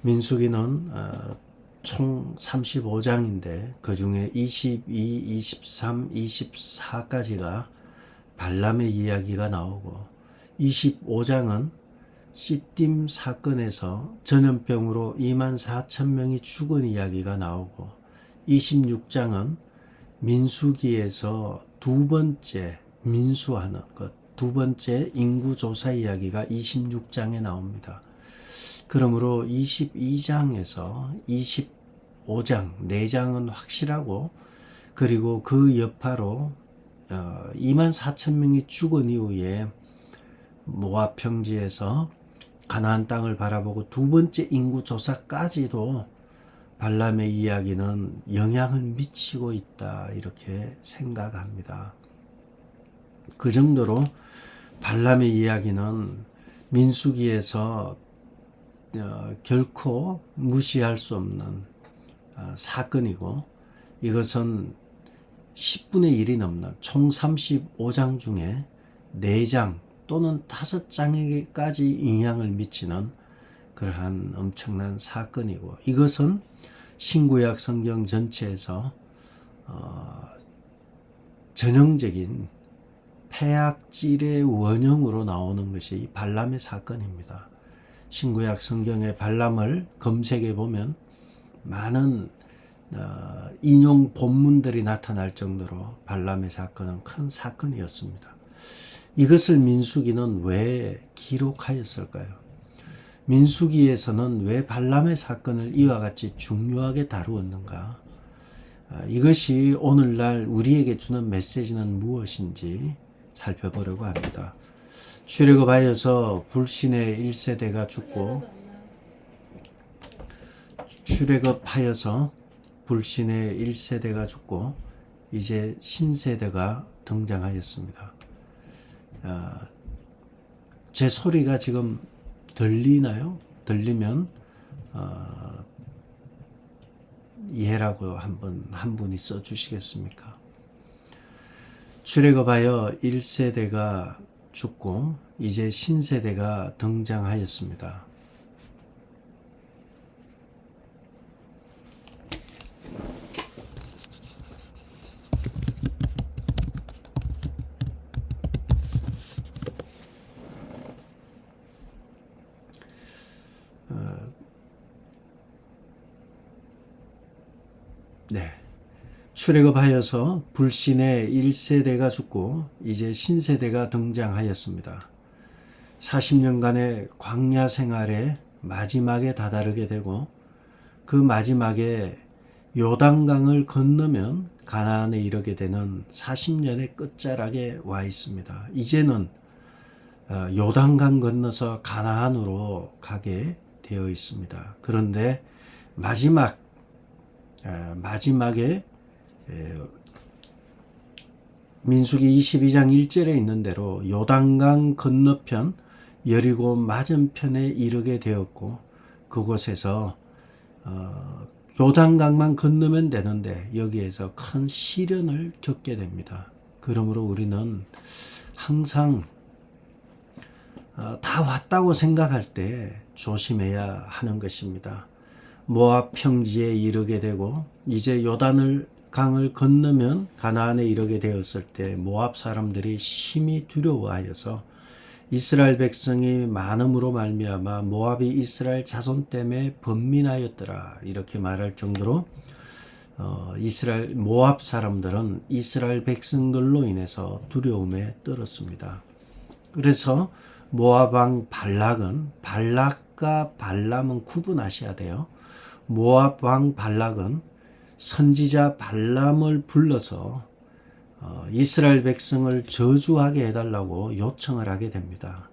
민수기는 총 35장인데 그 중에 22, 23, 24까지가 발람의 이야기가 나오고 25장은 시딤 사건에서 전염병으로 24,000명이 죽은 이야기가 나오고 26장은 민수기에서 두 번째 민수하는 것, 두 번째 인구조사 이야기가 26장에 나옵니다. 그러므로 22장에서 25장, 4장은 확실하고 그리고 그 여파로 24,000명이 죽은 이후에 모압 평지에서 가나안 땅을 바라보고 두 번째 인구조사까지도 발람의 이야기는 영향을 미치고 있다 이렇게 생각합니다. 그 정도로 발람의 이야기는 민수기에서 결코 무시할 수 없는 사건이고 이것은 10분의 1이 넘는 총 35장 중에 4장 또는 5장에게까지 영향을 미치는 그러한 엄청난 사건이고 이것은 신구약 성경 전체에서 전형적인 폐악질의 원형으로 나오는 것이 이 발람의 사건입니다. 신구약 성경의 발람을 검색해 보면 많은 인용 본문들이 나타날 정도로 발람의 사건은 큰 사건이었습니다. 이것을 민수기는 왜 기록하였을까요? 민수기에서는 왜 발람의 사건을 이와 같이 중요하게 다루었는가? 이것이 오늘날 우리에게 주는 메시지는 무엇인지 살펴보려고 합니다. 출애굽하여서 불신의 1세대가 죽고 출애굽하여서 불신의 1세대가 죽고 이제 신세대가 등장하였습니다. 제 소리가 지금 들리나요? 들리면 예라고 한 분이 써주시겠습니까? 출애굽하여 1세대가 죽고 이제 신세대가 등장하였습니다. 네. 출애굽하여서 불신의 1세대가 죽고 이제 신세대가 등장하였습니다. 40년간의 광야 생활의 마지막에 다다르게 되고 그 마지막에 요단강을 건너면 가나안에 이르게 되는 40년의 끝자락에 와 있습니다. 이제는 요단강 건너서 가나안으로 가게 되어 있습니다. 그런데 마지막에 민수기 22장 1절에 있는 대로 요단강 건너편 여리고 맞은편에 이르게 되었고 그곳에서 요단강만 건너면 되는데 여기에서 큰 시련을 겪게 됩니다. 그러므로 우리는 항상 다 왔다고 생각할 때 조심해야 하는 것입니다. 모압 평지에 이르게 되고 이제 요단을 강을 건너면 가나안에 이르게 되었을 때 모압 사람들이 심히 두려워하여서 이스라엘 백성이 많음으로 말미암아 모압이 이스라엘 자손 때문에 번민하였더라 이렇게 말할 정도로 모압 사람들은 이스라엘 백성들로 인해서 두려움에 떨었습니다. 그래서 모압 왕 발락과 발람은 구분하셔야 돼요. 모압 왕 발락은 선지자 발람을 불러서 이스라엘 백성을 저주하게 해달라고 요청을 하게 됩니다.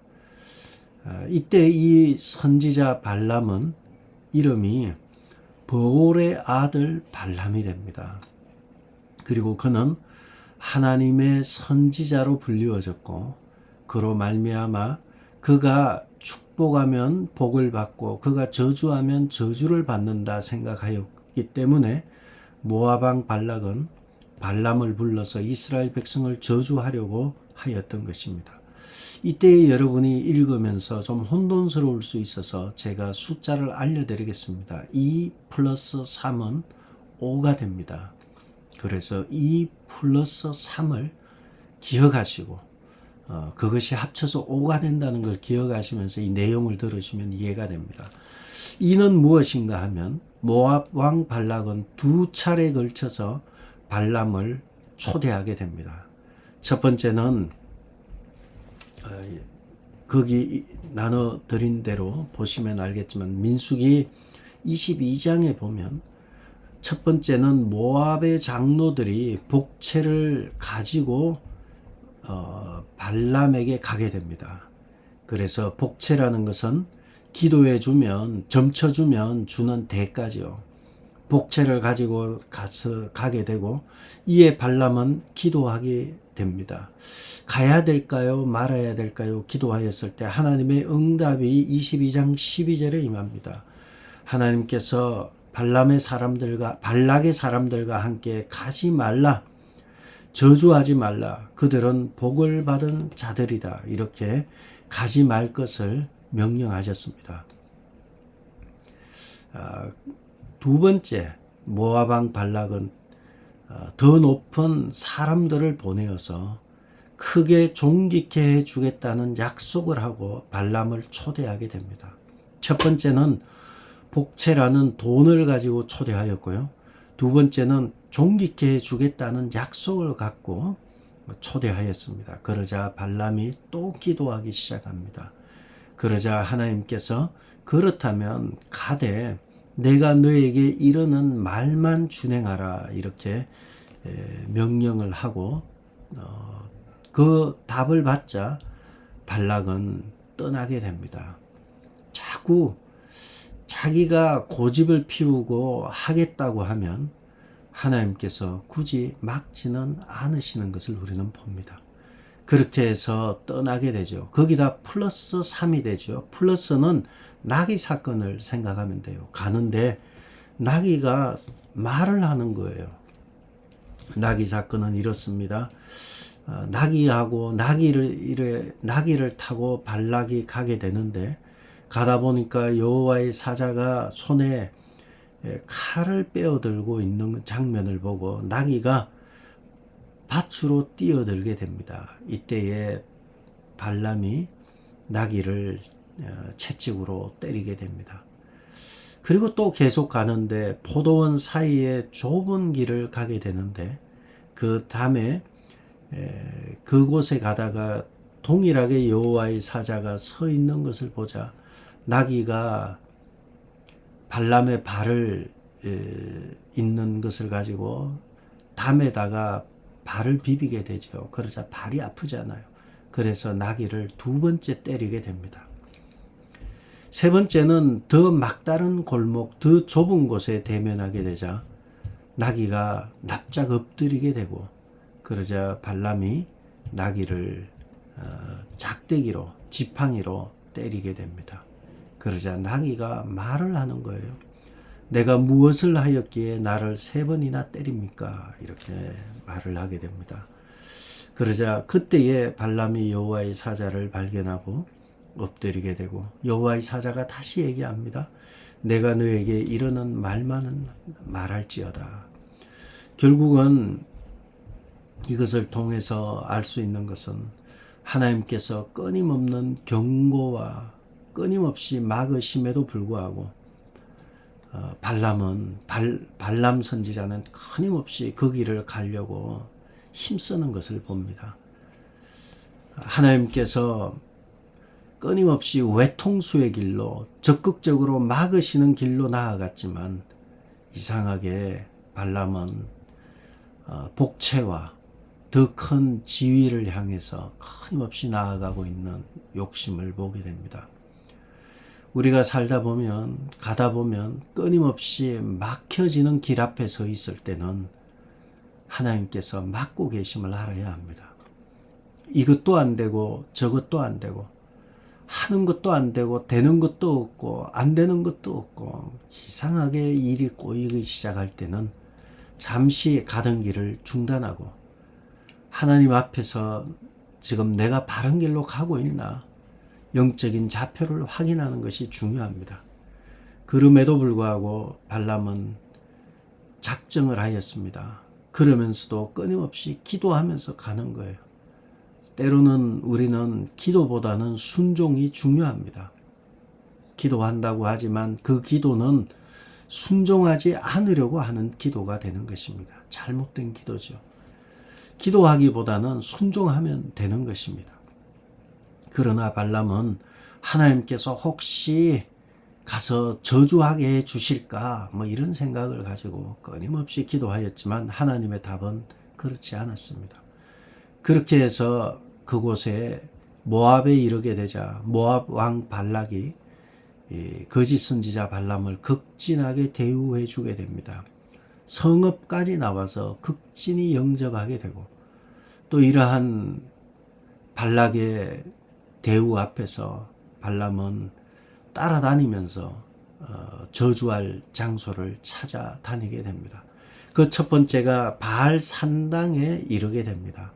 이때 이 선지자 발람은 이름이 버올의 아들 발람이 됩니다. 그리고 그는 하나님의 선지자로 불리워졌고 그로 말미암아 그가 축복하면 복을 받고 그가 저주하면 저주를 받는다 생각하였기 때문에 모압 왕 발락은 발람을 불러서 이스라엘 백성을 저주하려고 하였던 것입니다. 이때 여러분이 읽으면서 좀 혼돈스러울 수 있어서 제가 숫자를 알려드리겠습니다. 2 플러스 3은 5가 됩니다. 그래서 2 플러스 3을 기억하시고 그것이 합쳐서 5가 된다는 걸 기억하시면서 이 내용을 들으시면 이해가 됩니다. 이는 무엇인가 하면 모압 왕 발락은 두 차례에 걸쳐서 발람을 초대하게 됩니다. 첫 번째는 거기 나눠 드린 대로 보시면 알겠지만 민수기 22장에 보면 첫 번째는 모압의 장로들이 복채를 가지고 발람에게 가게 됩니다. 그래서 복채라는 것은 기도해 주면 점쳐 주면 주는 대가지요. 복채를 가지고 가게 되고 이에 발람은 기도하게 됩니다. 가야 될까요? 말아야 될까요? 기도하였을 때 하나님의 응답이 22장 12절에 임합니다. 하나님께서 발락의 사람들과 함께 가지 말라. 저주하지 말라. 그들은 복을 받은 자들이다. 이렇게 가지 말 것을 명령하셨습니다. 두 번째, 모압 왕 발락은 더 높은 사람들을 보내어서 크게 존귀케 해주겠다는 약속을 하고 발람을 초대하게 됩니다. 첫 번째는 복채라는 돈을 가지고 초대하였고요. 두 번째는 존귀케 해주겠다는 약속을 갖고 초대하였습니다. 그러자 발람이 또 기도하기 시작합니다. 그러자 하나님께서 그렇다면 가되 내가 너에게 이르는 말만 준행하라 이렇게 명령을 하고 그 답을 받자 발락은 떠나게 됩니다. 자꾸 자기가 고집을 피우고 하겠다고 하면 하나님께서 굳이 막지는 않으시는 것을 우리는 봅니다. 그렇게 해서 떠나게 되죠. 거기다 플러스 3이 되죠. 플러스는 나귀 사건을 생각하면 돼요. 가는데 나귀가 말을 하는 거예요. 나귀 사건은 이렇습니다. 나귀하고 나귀를 타고 발락이 가게 되는데 가다 보니까 여호와의 사자가 손에 칼을 빼어들고 있는 장면을 보고 나귀가 밭으로 뛰어들게 됩니다. 이때에 발람이 나귀를 채찍으로 때리게 됩니다. 그리고 또 계속 가는데 포도원 사이에 좁은 길을 가게 되는데 그 다음에 그곳에 가다가 동일하게 여호와의 사자가 서 있는 것을 보자 나귀가 발람의 발을 있는 것을 가지고 담에다가 발을 비비게 되죠. 그러자 발이 아프잖아요. 그래서 나귀를 두 번째 때리게 됩니다. 세 번째는 더 막다른 골목, 더 좁은 곳에 대면하게 되자 나귀가 납작 엎드리게 되고 그러자 발람이 나귀를 작대기로 지팡이로 때리게 됩니다. 그러자 나귀가 말을 하는 거예요. 내가 무엇을 하였기에 나를 3번이나 때립니까? 이렇게 말을 하게 됩니다. 그러자 그때에 발람이 여호와의 사자를 발견하고 엎드리게 되고 여호와의 사자가 다시 얘기합니다. 내가 너에게 이르는 말만은 말할지어다. 결국은 이것을 통해서 알 수 있는 것은 하나님께서 끊임없는 경고와 끊임없이 막으심에도 불구하고 발람 선지자는 끊임없이 그 길을 가려고 힘쓰는 것을 봅니다. 하나님께서 끊임없이 외통수의 길로 적극적으로 막으시는 길로 나아갔지만 이상하게 발람은 복채와 더 큰 지위를 향해서 끊임없이 나아가고 있는 욕심을 보게 됩니다. 우리가 살다 보면 가다 보면 끊임없이 막혀지는 길 앞에 서 있을 때는 하나님께서 막고 계심을 알아야 합니다. 이것도 안 되고 저것도 안 되고 하는 것도 안 되고 되는 것도 없고 안 되는 것도 없고 이상하게 일이 꼬이기 시작할 때는 잠시 가던 길을 중단하고 하나님 앞에서 지금 내가 바른 길로 가고 있나? 영적인 좌표를 확인하는 것이 중요합니다. 그럼에도 불구하고 발람은 작정을 하였습니다. 그러면서도 끊임없이 기도하면서 가는 거예요. 때로는 우리는 기도보다는 순종이 중요합니다. 기도한다고 하지만 그 기도는 순종하지 않으려고 하는 기도가 되는 것입니다. 잘못된 기도죠. 기도하기보다는 순종하면 되는 것입니다. 그러나 발람은 하나님께서 혹시 가서 저주하게 해 주실까 이런 생각을 가지고 끊임없이 기도하였지만 하나님의 답은 그렇지 않았습니다. 그렇게 해서 그곳에 모압에 이르게 되자 모압 왕 발락이 거짓 선지자 발람을 극진하게 대우해 주게 됩니다. 성읍까지 나와서 극진히 영접하게 되고 또 이러한 발락의 대우 앞에서 발람은 따라다니면서 저주할 장소를 찾아다니게 됩니다. 그 첫 번째가 바알 산당에 이르게 됩니다.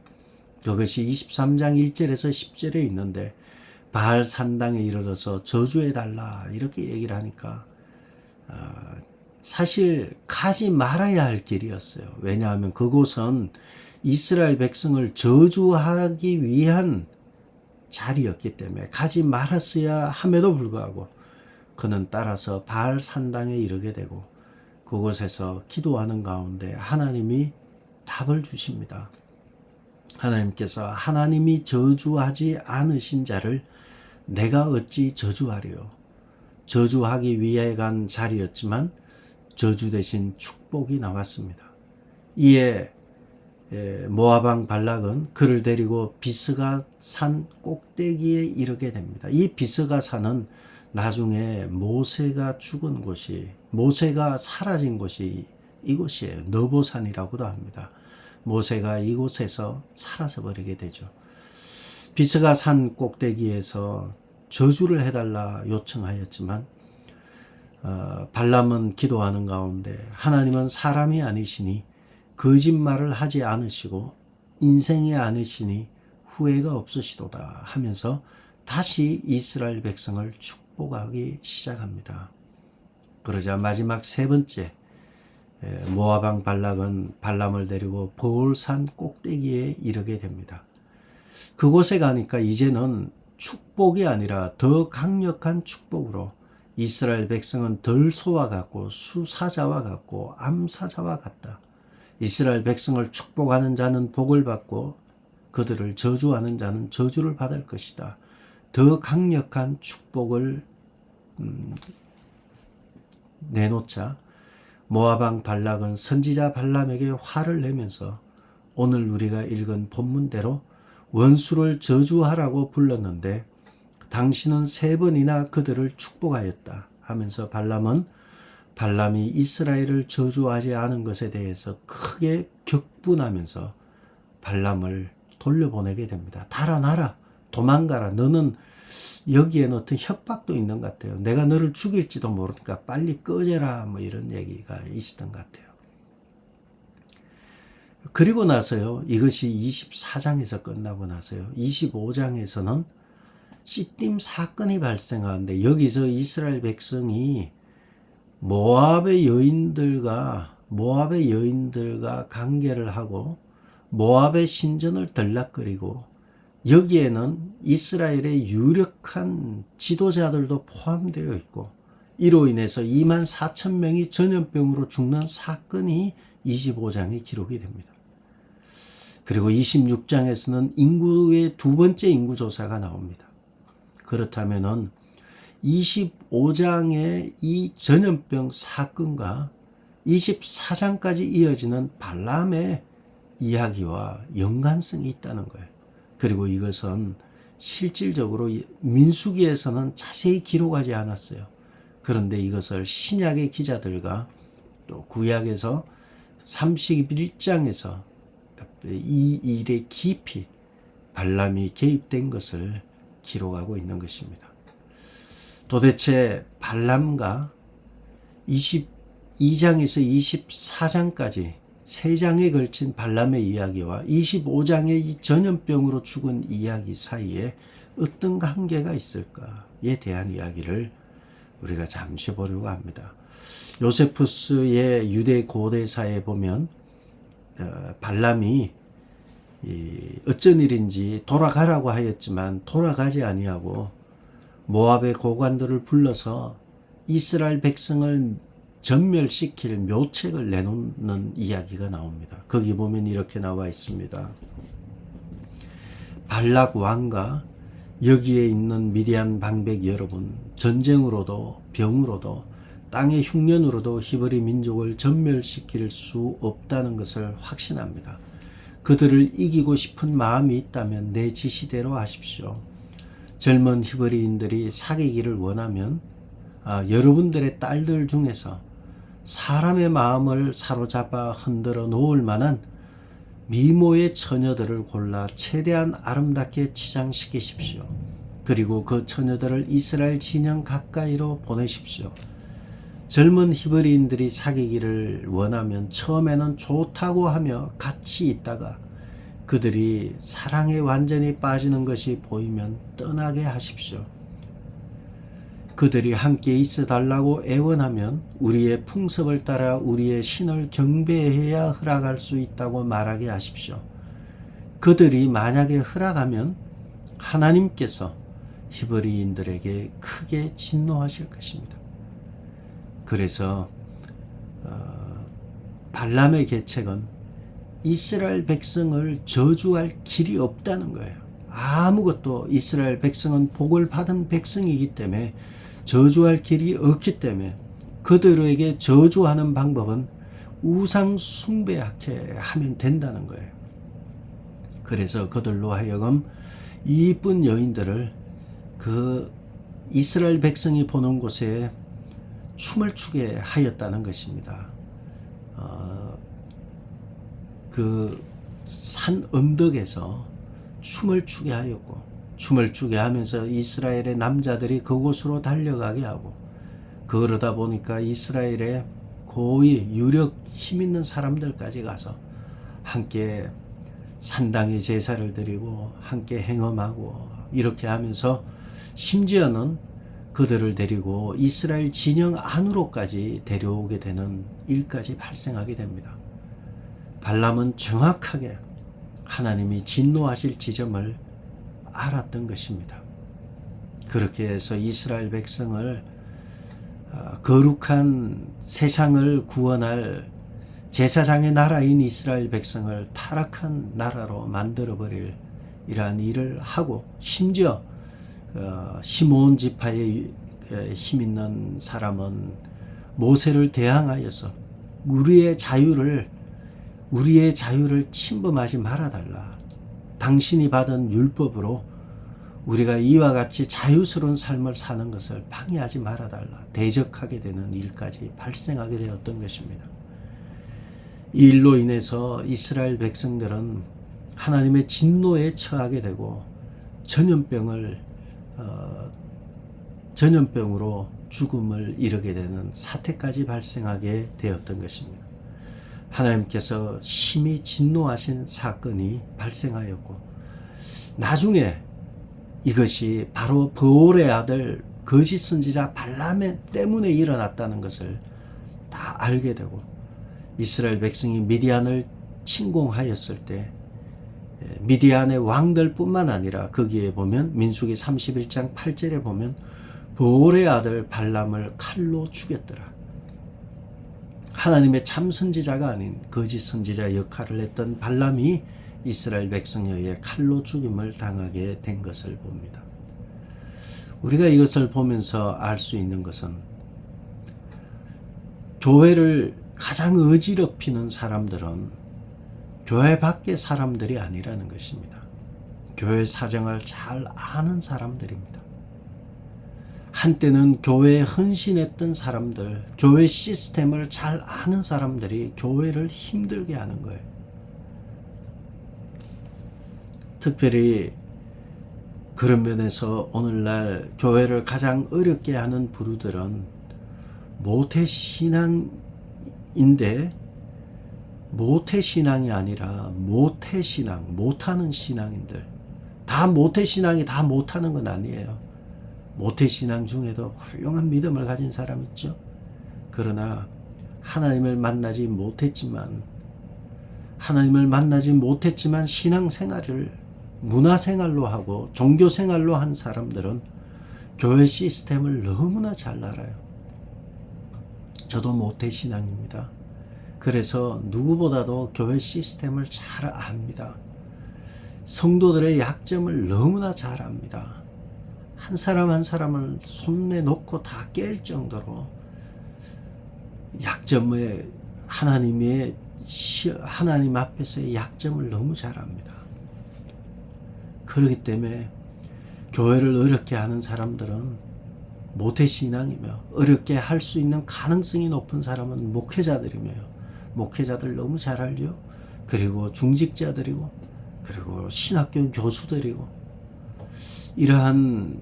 그것이 23장 1절에서 10절에 있는데 바알 산당에 이르러서 저주해달라 이렇게 얘기를 하니까 사실 가지 말아야 할 길이었어요. 왜냐하면 그곳은 이스라엘 백성을 저주하기 위한 자리였기 때문에 가지 말았어야 함에도 불구하고 그는 따라서 바알 산당에 이르게 되고 그곳에서 기도하는 가운데 하나님이 답을 주십니다. 하나님께서 하나님이 저주하지 않으신 자를 내가 어찌 저주하리요. 저주하기 위해 간 자리였지만 저주 대신 축복이 나왔습니다. 이에 모압 왕 발락은 그를 데리고 비스가 산 꼭대기에 이르게 됩니다. 이 비스가 산은 나중에 모세가 죽은 곳이 모세가 사라진 곳이 이곳이에요. 너보산이라고도 합니다. 모세가 이곳에서 사라져 버리게 되죠. 비스가 산 꼭대기에서 저주를 해달라 요청하였지만 발람은 기도하는 가운데 하나님은 사람이 아니시니 거짓말을 하지 않으시고 인생이 아니시니 후회가 없으시도다 하면서 다시 이스라엘 백성을 축복하기 시작합니다. 그러자 마지막 세 번째 모압 왕 발락은 발람을 데리고 보올산 꼭대기에 이르게 됩니다. 그곳에 가니까 이제는 축복이 아니라 더 강력한 축복으로 이스라엘 백성은 덜소와 같고 수사자와 같고 암사자와 같다. 이스라엘 백성을 축복하는 자는 복을 받고 그들을 저주하는 자는 저주를 받을 것이다. 더 강력한 축복을 내놓자 모압 왕 발락은 선지자 발람에게 화를 내면서 오늘 우리가 읽은 본문대로 원수를 저주하라고 불렀는데 당신은 3번이나 그들을 축복하였다 하면서 발람이 이스라엘을 저주하지 않은 것에 대해서 크게 격분하면서 발람을 돌려보내게 됩니다. 달아나라, 도망가라. 너는 여기에는 어떤 협박도 있는 것 같아요. 내가 너를 죽일지도 모르니까 빨리 꺼져라. 이런 얘기가 있었던 것 같아요. 그리고 나서요. 이것이 24장에서 끝나고 나서요. 25장에서는 시딤 사건이 발생하는데 여기서 이스라엘 백성이 모압의 여인들과 관계를 하고 모압의 신전을 들락거리고 여기에는 이스라엘의 유력한 지도자들도 포함되어 있고 이로 인해서 24,000명이 전염병으로 죽는 사건이 25장에 기록이 됩니다. 그리고 26장에서는 인구의 두 번째 인구조사가 나옵니다. 그렇다면은 25장의 이 전염병 사건과 24장까지 이어지는 발람의 이야기와 연관성이 있다는 거예요. 그리고 이것은 실질적으로 민수기에서는 자세히 기록하지 않았어요. 그런데 이것을 신약의 기자들과 또 구약에서 31장에서 이 일에 깊이 발람이 개입된 것을 기록하고 있는 것입니다. 도대체 발람과 22장에서 24장까지 3장에 걸친 발람의 이야기와 25장의 이 전염병으로 죽은 이야기 사이에 어떤 관계가 있을까에 대한 이야기를 우리가 잠시 보려고 합니다. 요세푸스의 유대 고대사에 보면 발람이 어쩐 일인지 돌아가라고 하였지만 돌아가지 아니하고 모압의 고관들을 불러서 이스라엘 백성을 전멸시킬 묘책을 내놓는 이야기가 나옵니다. 거기 보면 이렇게 나와 있습니다. 발락 왕과 여기에 있는 미디안 방백 여러분, 전쟁으로도 병으로도 땅의 흉년으로도 히브리 민족을 전멸시킬 수 없다는 것을 확신합니다. 그들을 이기고 싶은 마음이 있다면 내 지시대로 하십시오. 젊은 히브리인들이 사귀기를 원하면 여러분들의 딸들 중에서 사람의 마음을 사로잡아 흔들어 놓을 만한 미모의 처녀들을 골라 최대한 아름답게 치장시키십시오. 그리고 그 처녀들을 이스라엘 진영 가까이로 보내십시오. 젊은 히브리인들이 사귀기를 원하면 처음에는 좋다고 하며 같이 있다가 그들이 사랑에 완전히 빠지는 것이 보이면 떠나게 하십시오. 그들이 함께 있어 달라고 애원하면 우리의 풍습을 따라 우리의 신을 경배해야 허락할 수 있다고 말하게 하십시오. 그들이 만약에 허락하면 하나님께서 히브리인들에게 크게 진노하실 것입니다. 그래서 발람의 계책은 이스라엘 백성을 저주할 길이 없다는 거예요. 아무것도 이스라엘 백성은 복을 받은 백성이기 때문에 저주할 길이 없기 때문에 그들에게 저주하는 방법은 우상 숭배하게 하면 된다는 거예요. 그래서 그들로 하여금 이쁜 여인들을 그 이스라엘 백성이 보는 곳에 춤을 추게 하였다는 것입니다. 그 산 언덕에서 춤을 추게 하였고 춤을 추게 하면서 이스라엘의 남자들이 그곳으로 달려가게 하고 그러다 보니까 이스라엘의 고위 유력 힘 있는 사람들까지 가서 함께 산당에 제사를 드리고 함께 행엄하고 이렇게 하면서 심지어는 그들을 데리고 이스라엘 진영 안으로까지 데려오게 되는 일까지 발생하게 됩니다. 발람은 정확하게 하나님이 진노하실 지점을 알았던 것입니다. 그렇게 해서 이스라엘 백성을 거룩한 세상을 구원할 제사장의 나라인 이스라엘 백성을 타락한 나라로 만들어버릴 이러한 일을 하고 심지어 시므온 지파에 힘 있는 사람은 모세를 대항하여서 우리의 자유를 침범하지 말아달라. 당신이 받은 율법으로 우리가 이와 같이 자유스러운 삶을 사는 것을 방해하지 말아달라. 대적하게 되는 일까지 발생하게 되었던 것입니다. 이 일로 인해서 이스라엘 백성들은 하나님의 진노에 처하게 되고 전염병으로 죽음을 이르게 되는 사태까지 발생하게 되었던 것입니다. 하나님께서 심히 진노하신 사건이 발생하였고 나중에 이것이 바로 버올의 아들 거짓 선지자 발람 때문에 일어났다는 것을 다 알게 되고 이스라엘 백성이 미디안을 침공하였을 때 미디안의 왕들뿐만 아니라 거기에 보면 민수기 31장 8절에 보면 버올의 아들 발람을 칼로 죽였더라. 하나님의 참 선지자가 아닌 거짓 선지자 역할을 했던 발람이 이스라엘 백성에 의해 칼로 죽임을 당하게 된 것을 봅니다. 우리가 이것을 보면서 알 수 있는 것은 교회를 가장 어지럽히는 사람들은 교회 밖의 사람들이 아니라는 것입니다. 교회 사정을 잘 아는 사람들입니다. 한때는 교회에 헌신했던 사람들, 교회 시스템을 잘 아는 사람들이 교회를 힘들게 하는 거예요. 특별히 그런 면에서 오늘날 교회를 가장 어렵게 하는 부류들은 모태신앙인데 모태신앙이 아니라 모태신앙, 못하는 신앙인들. 다 모태신앙이 다 못하는 건 아니에요. 모태신앙 중에도 훌륭한 믿음을 가진 사람 있죠. 그러나 하나님을 만나지 못했지만 신앙생활을 문화생활로 하고 종교생활로 한 사람들은 교회 시스템을 너무나 잘 알아요. 저도 모태신앙입니다. 그래서 누구보다도 교회 시스템을 잘 압니다. 성도들의 약점을 너무나 잘 압니다. 한 사람 한 사람을 손에 놓고 다 깰 정도로 약점에 하나님 앞에서의 약점을 너무 잘 압니다. 그렇기 때문에 교회를 어렵게 하는 사람들은 모태신앙이며 어렵게 할 수 있는 가능성이 높은 사람은 목회자들이며 목회자들 너무 잘 알죠. 그리고 중직자들이고 그리고 신학교 교수들이고 이러한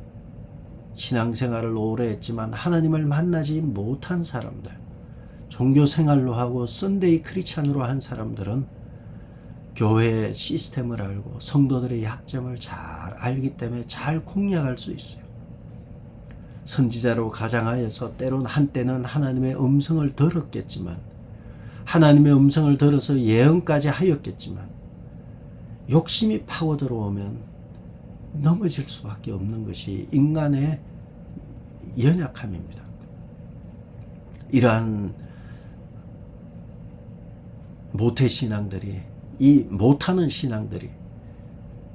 신앙생활을 오래 했지만 하나님을 만나지 못한 사람들, 종교생활로 하고 썬데이 크리스찬으로 한 사람들은 교회 시스템을 알고 성도들의 약점을 잘 알기 때문에 잘 공략할 수 있어요. 선지자로 가장하여서 때론 한때는 하나님의 음성을 들었겠지만 하나님의 음성을 들어서 예언까지 하였겠지만 욕심이 파고 들어오면 넘어질 수밖에 없는 것이 인간의 연약함입니다. 이러한 모태신앙들이 이 못하는 신앙들이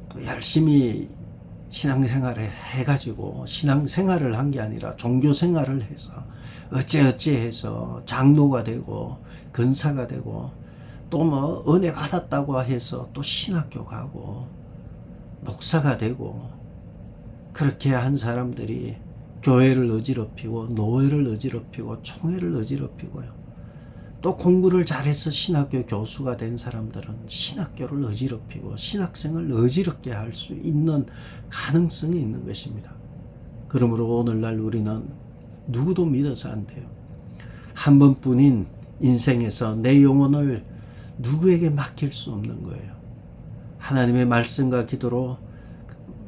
또 열심히 신앙생활을 해가지고 신앙생활을 한 게 아니라 종교생활을 해서 어찌어찌 해서 장로가 되고 근사가 되고 또 뭐 은혜 받았다고 해서 또 신학교 가고 목사가 되고 그렇게 한 사람들이 교회를 어지럽히고 노예를 어지럽히고 총회를 어지럽히고요. 또 공부를 잘해서 신학교 교수가 된 사람들은 신학교를 어지럽히고 신학생을 어지럽게 할 수 있는 가능성이 있는 것입니다. 그러므로 오늘날 우리는 누구도 믿어서 안 돼요. 한 번뿐인 인생에서 내 영혼을 누구에게 맡길 수 없는 거예요. 하나님의 말씀과 기도로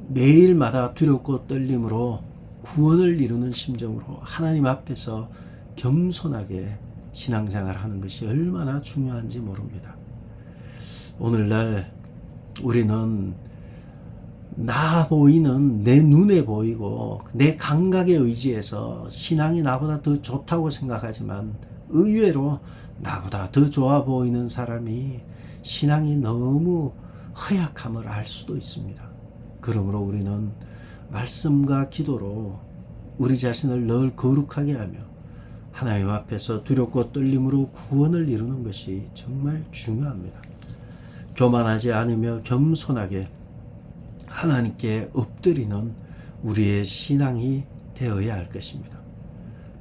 매일마다 두렵고 떨림으로 구원을 이루는 심정으로 하나님 앞에서 겸손하게 신앙생활 하는 것이 얼마나 중요한지 모릅니다. 오늘날 우리는 나 보이는 내 눈에 보이고 내 감각에 의지해서 신앙이 나보다 더 좋다고 생각하지만 의외로 나보다 더 좋아 보이는 사람이 신앙이 너무 허약함을 알 수도 있습니다. 그러므로 우리는 말씀과 기도로 우리 자신을 늘 거룩하게 하며 하나님 앞에서 두렵고 떨림으로 구원을 이루는 것이 정말 중요합니다. 교만하지 않으며 겸손하게 하나님께 엎드리는 우리의 신앙이 되어야 할 것입니다.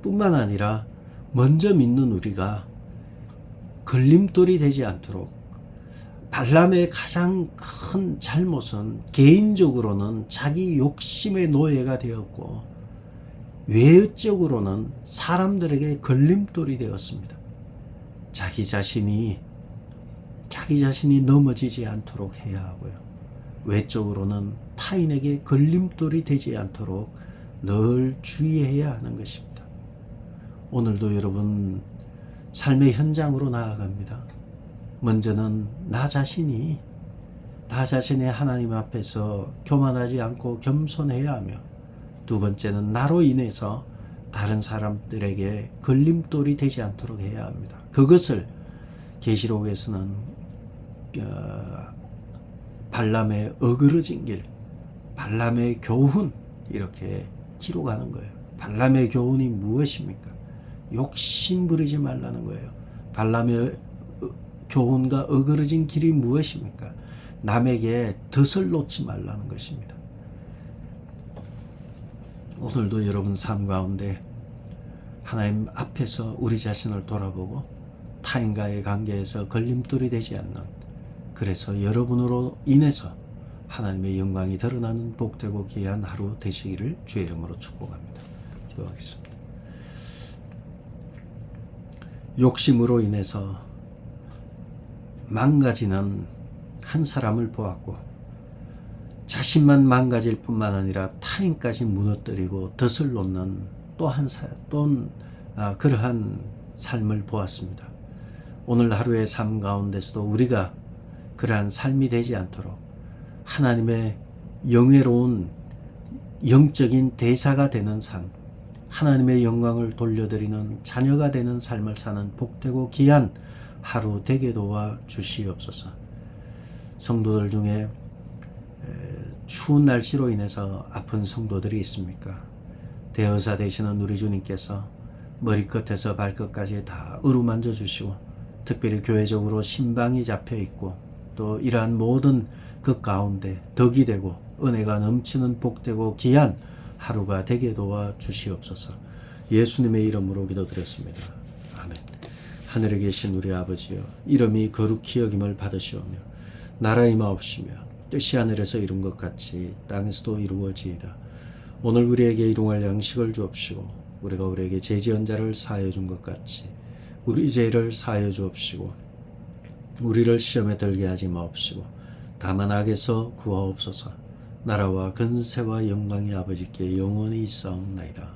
뿐만 아니라 먼저 믿는 우리가 걸림돌이 되지 않도록 발람의 가장 큰 잘못은 개인적으로는 자기 욕심의 노예가 되었고 외적으로는 사람들에게 걸림돌이 되었습니다. 자기 자신이 넘어지지 않도록 해야 하고요. 외적으로는 타인에게 걸림돌이 되지 않도록 늘 주의해야 하는 것입니다. 오늘도 여러분 삶의 현장으로 나아갑니다. 먼저는 나 자신이 하나님 앞에서 교만하지 않고 겸손해야 하며 두 번째는 나로 인해서 다른 사람들에게 걸림돌이 되지 않도록 해야 합니다. 그것을 계시록에서는 발람의 어그러진 길, 발람의 교훈 이렇게 기록하는 거예요. 발람의 교훈이 무엇입니까? 욕심 부리지 말라는 거예요. 발람의 교훈과 어그러진 길이 무엇입니까? 남에게 덫을 놓지 말라는 것입니다. 오늘도 여러분 삶 가운데 하나님 앞에서 우리 자신을 돌아보고 타인과의 관계에서 걸림돌이 되지 않는, 그래서 여러분으로 인해서 하나님의 영광이 드러나는 복되고 귀한 하루 되시기를 주의 이름으로 축복합니다. 기도하겠습니다. 욕심으로 인해서 망가지는 한 사람을 보았고, 자신만 망가질 뿐만 아니라 타인까지 무너뜨리고 덫을 놓는 그러한 삶을 보았습니다. 오늘 하루의 삶 가운데서도 우리가 그러한 삶이 되지 않도록 하나님의 영예로운 영적인 대사가 되는 삶, 하나님의 영광을 돌려드리는 자녀가 되는 삶을 사는 복되고 귀한 하루 되게 도와 주시옵소서. 성도들 중에 추운 날씨로 인해서 아픈 성도들이 있습니까? 대여사 되시는 우리 주님께서 머리끝에서 발끝까지 다 어루만져 주시고, 특별히 교회적으로 신방이 잡혀 있고, 또 이러한 모든 그 가운데 덕이 되고 은혜가 넘치는 복되고 귀한 하루가 되게 도와 주시옵소서. 예수님의 이름으로 기도드렸습니다. 아멘. 하늘에 계신 우리 아버지여, 이름이 거룩히 여김을 받으시오며 나라 임하옵시며 뜻이 하늘에서 이룬 것 같이 땅에서도 이루어지이다. 오늘 우리에게 일용할 양식을 주옵시고, 우리가 우리에게 죄 지은 자를 사하여 준 것 같이 우리 죄를 사하여 주옵시고, 우리를 시험에 들게 하지 마옵시고 다만 악에서 구하옵소서. 나라와 근세와 영광이 아버지께 영원히 있사옵나이다.